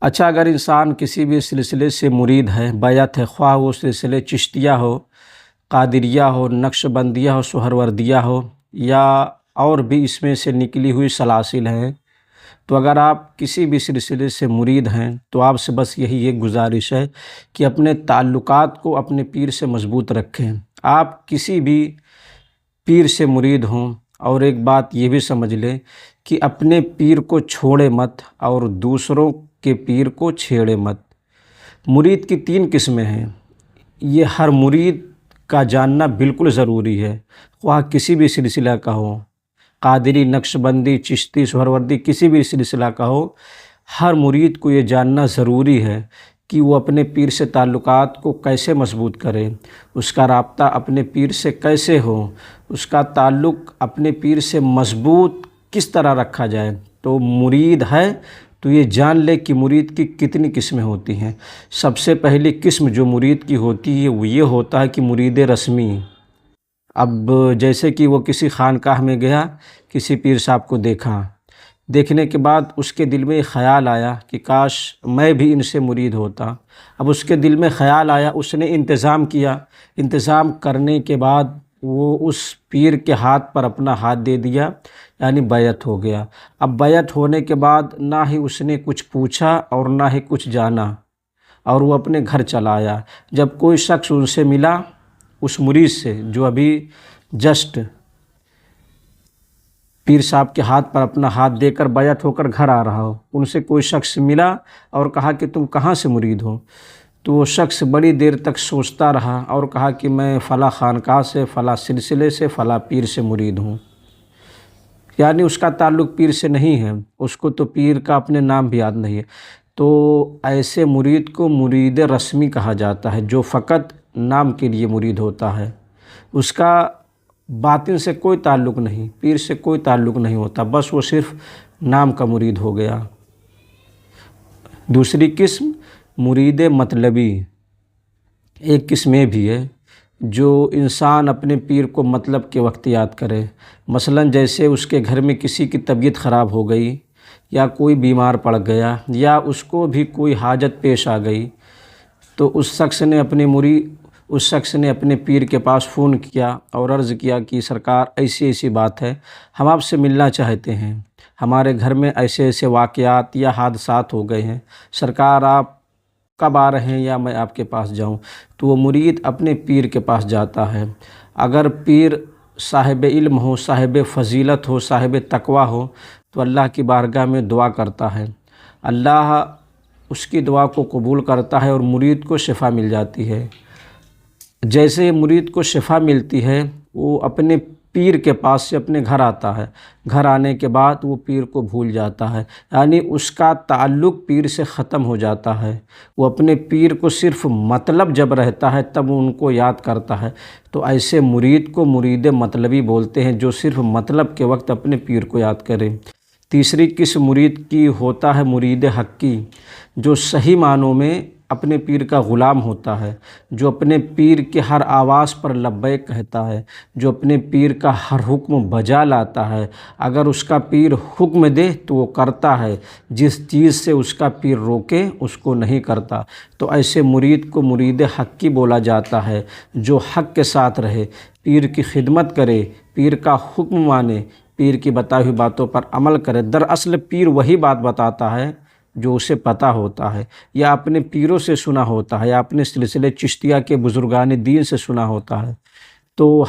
اچھا، اگر انسان کسی بھی سلسلے سے مرید ہے، بیعت ہے، خواہ وہ سلسلے چشتیہ ہو، قادریہ ہو، نقش بندیہ ہو، سہروردیہ ہو، یا اور بھی اس میں سے نکلی ہوئی سلاسل ہیں، تو اگر آپ کسی بھی سلسلے سے مرید ہیں تو آپ سے بس یہی ایک گزارش ہے کہ اپنے تعلقات کو اپنے پیر سے مضبوط رکھیں۔ آپ کسی بھی پیر سے مرید ہوں، اور ایک بات یہ بھی سمجھ لیں کہ اپنے پیر کو چھوڑے مت اور دوسروں کے پیر کو چھیڑے مت۔ مرید کی 3 قسمیں ہیں، یہ ہر مرید کا جاننا بالکل ضروری ہے، خواہ کسی بھی سلسلہ کا ہو، قادری، نقش بندی، چشتی، سہروردی، کسی بھی سلسلہ کا ہو۔ ہر مرید کو یہ جاننا ضروری ہے کہ وہ اپنے پیر سے تعلقات کو کیسے مضبوط کرے، اس کا رابطہ اپنے پیر سے کیسے ہو، اس کا تعلق اپنے پیر سے مضبوط کس طرح رکھا جائے۔ تو مرید ہے تو یہ جان لے کہ مرید کی کتنی قسمیں ہوتی ہیں۔ سب سے پہلی قسم جو مرید کی ہوتی ہے وہ یہ ہوتا ہے کہ مرید رسمی۔ اب جیسے کہ وہ کسی خانقاہ میں گیا، کسی پیر صاحب کو دیکھنے کے بعد اس کے دل میں خیال آیا کہ کاش میں بھی ان سے مرید ہوتا۔ اب اس کے دل میں خیال آیا، اس نے انتظام کیا، انتظام کرنے کے بعد وہ اس پیر کے ہاتھ پر اپنا ہاتھ دے دیا، یعنی بیعت ہو گیا۔ اب بیعت ہونے کے بعد نہ ہی اس نے کچھ پوچھا اور نہ ہی کچھ جانا، اور وہ اپنے گھر چلا آیا۔ جب کوئی شخص ان سے ملا، اس مرید سے جو ابھی جسٹ پیر صاحب کے ہاتھ پر اپنا ہاتھ دے کر بیعت ہو کر گھر آ رہا ہو، ان سے کوئی شخص ملا اور کہا کہ تم کہاں سے مرید ہو؟ تو وہ شخص بڑی دیر تک سوچتا رہا اور کہا کہ میں فلاں خانقاہ سے، فلاں سلسلے سے، فلاں پیر سے مرید ہوں۔ یعنی اس کا تعلق پیر سے نہیں ہے، اس کو تو پیر کا اپنے نام بھی یاد نہیں ہے۔ تو ایسے مرید کو مرید رسمی کہا جاتا ہے، جو فقط نام کے لیے مرید ہوتا ہے، اس کا باطن سے کوئی تعلق نہیں، پیر سے کوئی تعلق نہیں ہوتا، بس وہ صرف نام کا مرید ہو گیا۔ دوسری قسم مرید مطلبی، ایک قسم یہ بھی ہے جو انسان اپنے پیر کو مطلب کے وقت یاد کرے۔ مثلاً جیسے اس کے گھر میں کسی کی طبیعت خراب ہو گئی، یا کوئی بیمار پڑ گیا، یا اس کو بھی کوئی حاجت پیش آ گئی، تو اس شخص نے اپنے پیر کے پاس فون کیا اور عرض کیا کہ سرکار ایسی ایسی بات ہے، ہم آپ سے ملنا چاہتے ہیں، ہمارے گھر میں ایسے ایسے واقعات یا حادثات ہو گئے ہیں، سرکار آپ کب آ رہے ہیں یا میں آپ کے پاس جاؤں؟ تو وہ مرید اپنے پیر کے پاس جاتا ہے۔ اگر پیر صاحب علم ہو، صاحب فضیلت ہو، صاحب تقویٰ ہو، تو اللہ کی بارگاہ میں دعا کرتا ہے، اللہ اس کی دعا کو قبول کرتا ہے اور مرید کو شفا مل جاتی ہے۔ جیسے مرید کو شفا ملتی ہے، وہ اپنے پیر کے پاس سے اپنے گھر آتا ہے، گھر آنے کے بعد وہ پیر کو بھول جاتا ہے، یعنی اس کا تعلق پیر سے ختم ہو جاتا ہے۔ وہ اپنے پیر کو صرف مطلب جب رہتا ہے تب ان کو یاد کرتا ہے۔ تو ایسے مرید کو مرید مطلبی بولتے ہیں، جو صرف مطلب کے وقت اپنے پیر کو یاد کرے۔ تیسری قسم مرید کی ہوتا ہے مرید حقی، جو صحیح معنوں میں اپنے پیر کا غلام ہوتا ہے، جو اپنے پیر کے ہر آواز پر لبیک کہتا ہے، جو اپنے پیر کا ہر حکم بجا لاتا ہے۔ اگر اس کا پیر حکم دے تو وہ کرتا ہے، جس چیز سے اس کا پیر روکے اس کو نہیں کرتا۔ تو ایسے مرید کو مرید حقی بولا جاتا ہے، جو حق کے ساتھ رہے، پیر کی خدمت کرے، پیر کا حکم مانے، پیر کی بتائی ہوئی باتوں پر عمل کرے۔ دراصل پیر وہی بات بتاتا ہے جو اسے پتہ ہوتا ہے، یا اپنے پیروں سے سنا ہوتا ہے، یا اپنے سلسلے چشتیہ کے بزرگان دین سے سنا ہوتا ہے۔ تو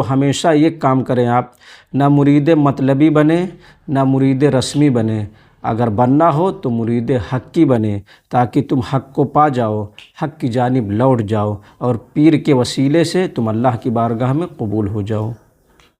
ہمیشہ یہ کام کریں، آپ نہ مرید مطلبی بنے، نہ مرید رسمی بنے۔ اگر بننا ہو تو مرید حقی بنے، تاکہ تم حق کو پا جاؤ، حق کی جانب لوٹ جاؤ، اور پیر کے وسیلے سے تم اللہ کی بارگاہ میں قبول ہو جاؤ۔